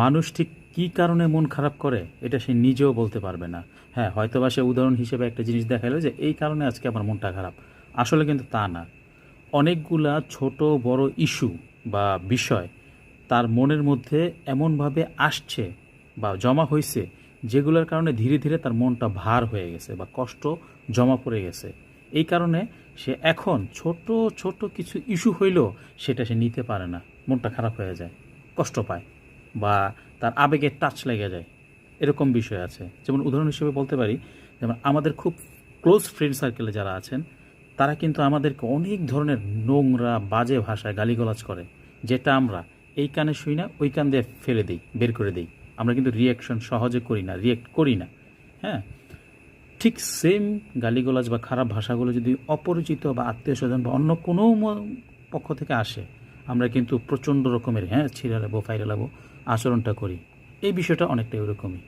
মানুষ ঠিক কী কারণে মন খারাপ করে এটা সে নিজেও বলতে পারবে না। হ্যাঁ, হয়তোবা সে উদাহরণ হিসেবে একটা জিনিস দেখালো যে এই কারণে আজকে আমার মনটা খারাপ। আসলে কিন্তু তা না। অনেকগুলা ছোট বড় ইস্যু বা বিষয় তার মনের মধ্যে এমনভাবে আসছে বা জমা হয়েছে, যেগুলোর কারণে ধীরে ধীরে তার মনটা ভার হয়ে গেছে বা কষ্ট জমা পড়ে গেছে। এই কারণে সে এখন ছোট ছোট কিছু ইস্যু হইলেও সেটা সে নিতে পারে না, মনটা খারাপ হয়ে যায়, কষ্ট পায় বা তার আবেগে টাচ লেগে যায়। এরকম বিষয় আছে। যেমন উদাহরণ হিসেবে বলতে পারি, যেমন আমাদের খুব ক্লোজ ফ্রেন্ড সার্কেলে যারা আছেন তারা কিন্তু আমাদেরকে অনেক ধরনের নোংরা বাজে ভাষায় গালিগালাজ করে, যেটা আমরা এই কানে শুই না, ওই কান দিয়ে ফেলে দিই, বের করে দিই। আমরা কিন্তু রিয়াকশন সহজে করি না, রিয়েক্ট করি না। হ্যাঁ, ঠিক সেম গালিগালাজ বা খারাপ ভাষাগুলো যদি অপরিচিত বা আত্মীয় স্বজন বা অন্য কোনো পক্ষ থেকে আসে, আমরা কিন্তু প্রচণ্ড রকমের ছিঁড়ে লাবো ফাইরে লাবো আচরণটা করি। এই বিষয়টা অনেকটা ওরকমই।